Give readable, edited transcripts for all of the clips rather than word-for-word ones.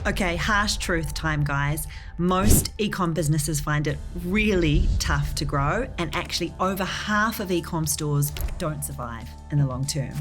Okay, harsh truth time, guys. Most ecom businesses find it really tough to grow, and actually over half of ecom stores don't survive in the long term.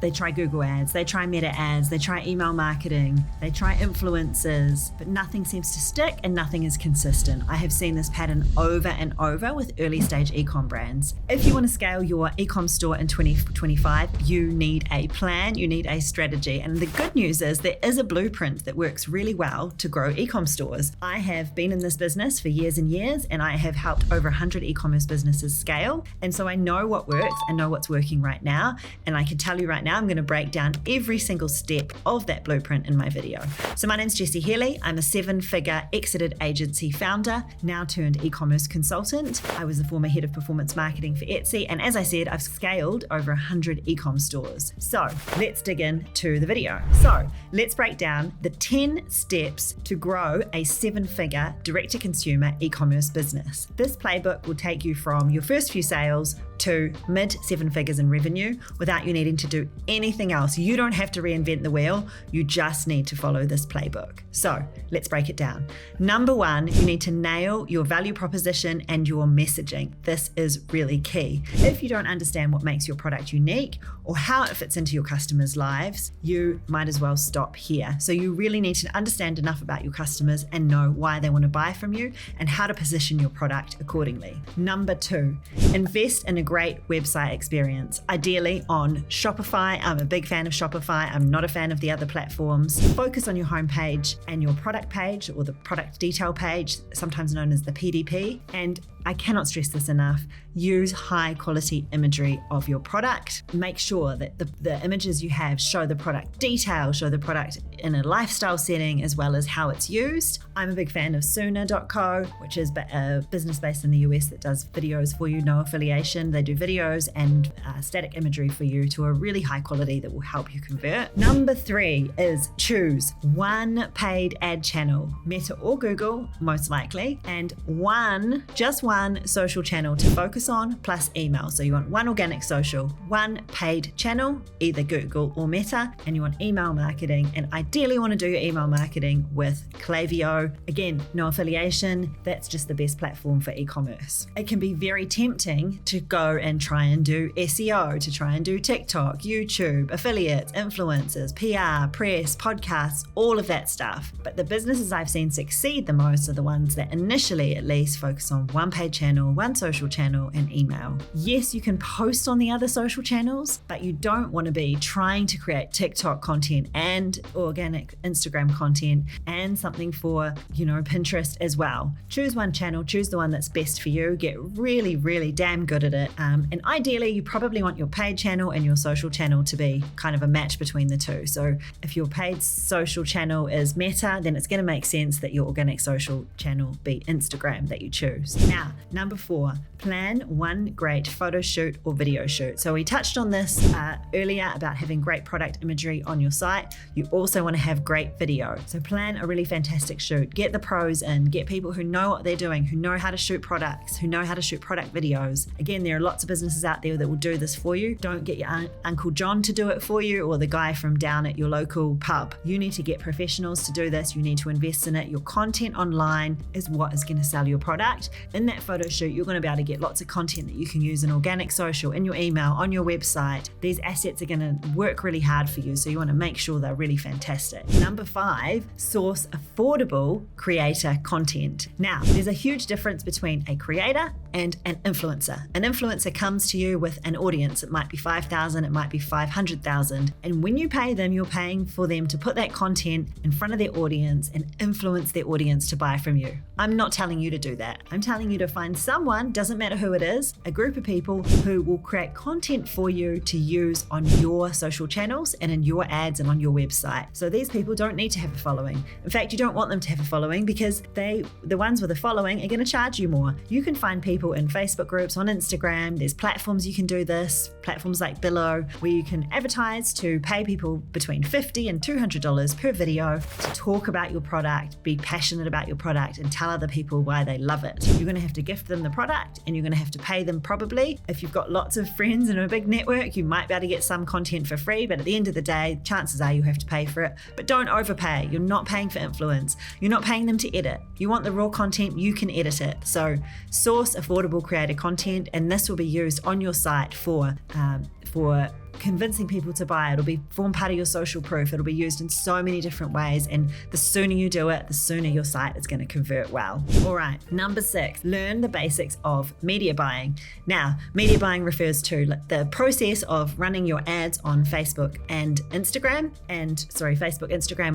They try Google ads, they try Meta ads, they try email marketing, they try influencers, but nothing seems to stick and nothing is consistent. I have seen this pattern over and over with early stage ecom brands. If you want to scale your ecom store in 2025, you need a plan, you need a strategy. And the good news is there is a blueprint that works really well to grow ecom stores. I have been in this business for years and years, and I have helped over 100 e-commerce businesses scale. And so I know what works and know what's working right now. And I can tell you right now, I'm going to break down every single step of that blueprint in my video. So my name's Jessie Healy. I'm a 7-figure exited agency founder, now turned e-commerce consultant. I was the former head of performance marketing for Etsy. And as I said, I've scaled over 100 e-com stores. So let's dig into the video. So let's break down the 10 steps to grow a 7-figure direct-to-consumer e-commerce business. This playbook will take you from your first few sales to mid 7 figures in revenue without you needing to do anything else. You don't have to reinvent the wheel. You just need to follow this playbook. So let's break it down. Number 1, you need to nail your value proposition and your messaging. This is really key. If you don't understand what makes your product unique or how it fits into your customers' lives, you might as well stop here. So you really need to understand enough about your customers and know why they want to buy from you and how to position your product accordingly. Number 2, invest in a great website experience, ideally on Shopify. I'm a big fan of Shopify. I'm not a fan of the other platforms. Focus on your homepage and your product page, or the product detail page, sometimes known as the PDP. And I cannot stress this enough, use high quality imagery of your product. Make sure that the images you have show the product detail, show the product in a lifestyle setting, as well as how it's used. I'm a big fan of Sooner.co, which is a business based in the US that does videos for you, no affiliation. They do videos and static imagery for you to a really high quality that will help you convert. Number 3 is choose one paid ad channel, Meta or Google, most likely, and just one social channel to focus on, plus email. So you want one organic social, one paid channel, either Google or Meta, and you want email marketing, and ideally you want to do your email marketing with Klaviyo. Again, no affiliation. That's just the best platform for e-commerce. It can be very tempting to go and try and do SEO, to try and do TikTok, YouTube, affiliates, influencers, PR, press, podcasts, all of that stuff. But the businesses I've seen succeed the most are the ones that initially at least focus on one paid channel, one social channel, and email. Yes, you can post on the other social channels, but you don't want to be trying to create TikTok content and organic Instagram content and something for, Pinterest as well. Choose one channel, choose the one that's best for you, get really, really damn good at it. And ideally, you probably want your paid channel and your social channel to be kind of a match between the two. So if your paid social channel is Meta, then it's going to make sense that your organic social channel be Instagram that you choose. Now, number 4, plan one great photo shoot or video shoot. So we touched on this earlier about having great product imagery on your site. You also want to have great video. So plan a really fantastic shoot. Get the pros in, get people who know what they're doing, who know how to shoot products, who know how to shoot product videos. Again, there are lots of businesses out there that will do this for you. Don't get your Uncle John to do it for you or the guy from down at your local pub. You need to get professionals to do this. You need to invest in it. Your content online is what is going to sell your product. In that photo shoot, you're going to be able to get lots of content that you can use in organic social, in your email, on your website. These assets are going to work really hard for you, so you want to make sure they're really fantastic. Number 5, source affordable creator content. Now, there's a huge difference between a creator and an influencer. An influencer comes to you with an audience. It might be 5,000, it might be 500,000. And when you pay them, you're paying for them to put that content in front of their audience and influence their audience to buy from you. I'm not telling you to do that. I'm telling you to find someone, doesn't matter who it is, a group of people who will create content for you to use on your social channels and in your ads and on your website. So these people don't need to have a following. In fact, you don't want them to have a following because the ones with a following are going to charge you more. You can find people people in Facebook groups, on Instagram. There's platforms you can do this, platforms like Billow, where you can advertise to pay people between $50 and $200 per video to talk about your product, be passionate about your product, and tell other people why they love it. You're going to have to gift them the product, and you're going to have to pay them probably. If you've got lots of friends and a big network, you might be able to get some content for free, but at the end of the day, chances are you have to pay for it. But don't overpay. You're not paying for influence. You're not paying them to edit. You want the raw content, you can edit it. So source affordable creator content, and this will be used on your site for convincing people to buy. It'll form part of your social proof. It'll be used in so many different ways, and the sooner you do it, the sooner your site is going to convert well. All right, number 6, learn the basics of media buying. Now, media buying refers to the process of running your ads on Facebook, Instagram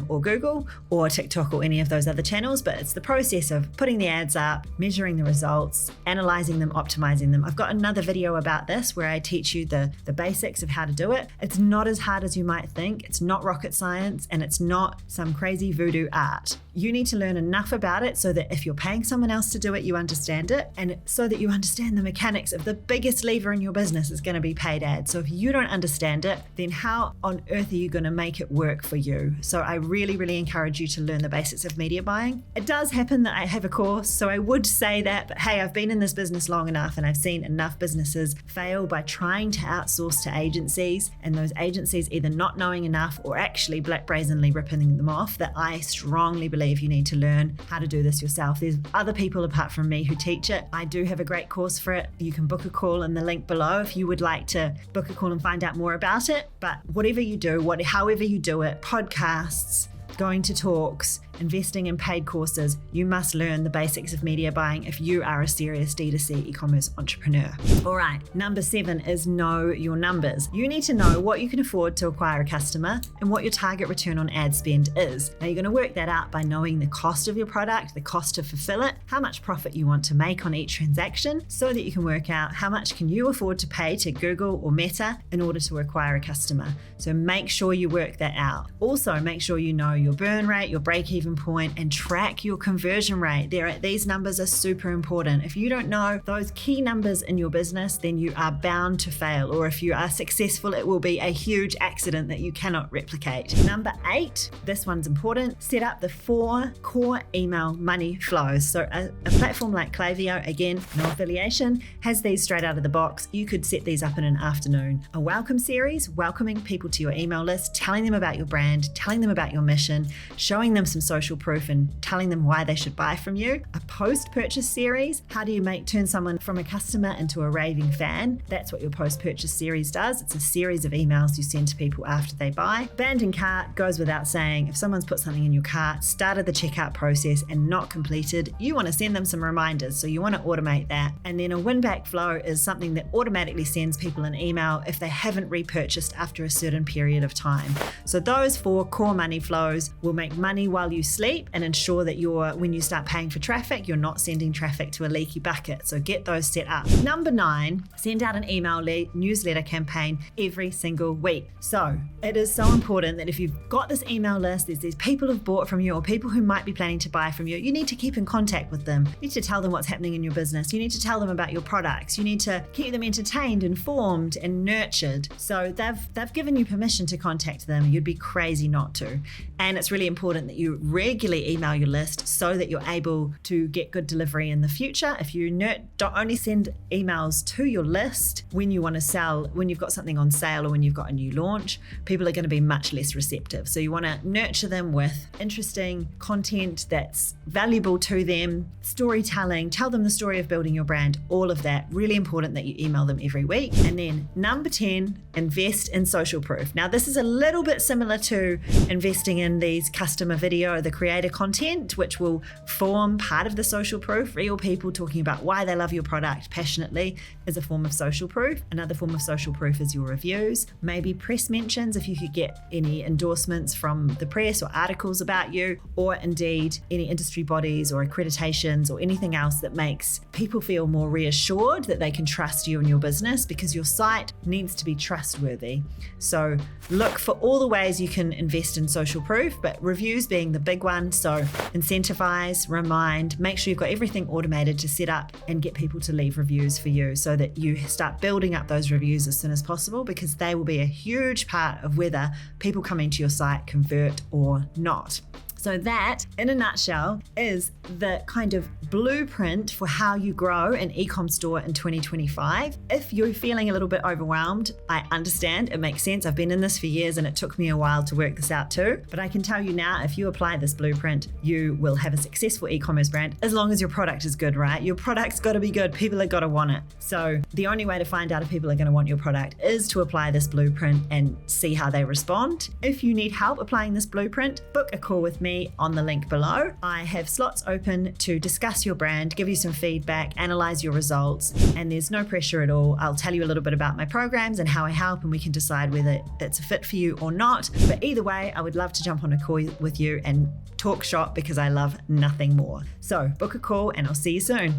or Google or TikTok or any of those other channels, but it's the process of putting the ads up, measuring the results, analyzing them, optimizing them. I've got another video about this where I teach you the basics of how to do it. It's not as hard as you might think. It's not rocket science, and it's not some crazy voodoo art. You need to learn enough about it so that if you're paying someone else to do it, you understand it, and so that you understand the mechanics of the biggest lever in your business is going to be paid ads. So if you don't understand it, then how on earth are you going to make it work for you? So I really, really encourage you to learn the basics of media buying. It does happen that I have a course, so I would say that, but hey, I've been in this business long enough, and I've seen enough businesses fail by trying to outsource to agencies, and those agencies either not knowing enough or actually black brazenly ripping them off, that I strongly believe you need to learn how to do this yourself. There's other people apart from me who teach it. I do have a great course for it. You can book a call in the link below if you would like to book a call and find out more about it. But whatever you do, however you do it, podcasts, going to talks, investing in paid courses, you must learn the basics of media buying if you are a serious D2C e-commerce entrepreneur. All right, number 7 is know your numbers. You need to know what you can afford to acquire a customer and what your target return on ad spend is. Now, you're going to work that out by knowing the cost of your product, the cost to fulfill it, how much profit you want to make on each transaction, so that you can work out how much can you afford to pay to Google or Meta in order to acquire a customer. So make sure you work that out. Also, make sure you know your burn rate, your break-even point, and track your conversion rate. These numbers are super important. If you don't know those key numbers in your business, then you are bound to fail, or if you are successful, it will be a huge accident that you cannot replicate. Number 8, this one's important. Set up the 4 core email money flows. So a platform like Klaviyo, again, no affiliation, has these straight out of the box. You could set these up in an afternoon. A welcome series, welcoming people to your email list, telling them about your brand, telling them about your mission, showing them some social proof and telling them why they should buy from you. A post-purchase series, how do you turn someone from a customer into a raving fan? That's what your post-purchase series does. It's a series of emails you send to people after they buy. Abandoned cart goes without saying. If someone's put something in your cart, started the checkout process and not completed, you want to send them some reminders, so you want to automate that. And then a win-back flow is something that automatically sends people an email if they haven't repurchased after a certain period of time. So those 4 core money flows will make money while you sleep and ensure that when you start paying for traffic, you're not sending traffic to a leaky bucket. So get those set up. Number 9, send out an email newsletter campaign every single week. So it is so important that if you've got this email list, there's these people who've bought from you or people who might be planning to buy from you, you need to keep in contact with them. You need to tell them what's happening in your business. You need to tell them about your products. You need to keep them entertained, informed, and nurtured. So they've given you permission to contact them. You'd be crazy not to. And it's really important that you regularly email your list so that you're able to get good delivery in the future. If you don't only send emails to your list when you want to sell, when you've got something on sale or when you've got a new launch, people are going to be much less receptive. So you want to nurture them with interesting content that's valuable to them, storytelling, tell them the story of building your brand, all of that. Really important that you email them every week. And then number 10, invest in social proof. Now, this is a little bit similar to investing in these customer video, the creator content, which will form part of the social proof. Real people talking about why they love your product passionately is a form of social proof. Another form of social proof is your reviews, maybe press mentions if you could get any endorsements from the press or articles about you, or indeed any industry bodies or accreditations or anything else that makes people feel more reassured that they can trust you and your business, because your site needs to be trustworthy. So look for all the ways you can invest in social proof, but reviews being the big one. So incentivize, remind, make sure you've got everything automated to set up and get people to leave reviews for you so that you start building up those reviews as soon as possible, because they will be a huge part of whether people coming to your site convert or not. So that, in a nutshell, is the kind of blueprint for how you grow an e-com store in 2025. If you're feeling a little bit overwhelmed, I understand, it makes sense. I've been in this for years and it took me a while to work this out too. But I can tell you now, if you apply this blueprint, you will have a successful e-commerce brand, as long as your product is good, right? Your product's got to be good. People are got to want it. So the only way to find out if people are going to want your product is to apply this blueprint and see how they respond. If you need help applying this blueprint, book a call with me on the link below. I have slots open to discuss your brand, give you some feedback, analyze your results, and there's no pressure at all. I'll tell you a little bit about my programs and how I help, and we can decide whether it's a fit for you or not. But either way, I would love to jump on a call with you and talk shop, because I love nothing more. So book a call and I'll see you soon.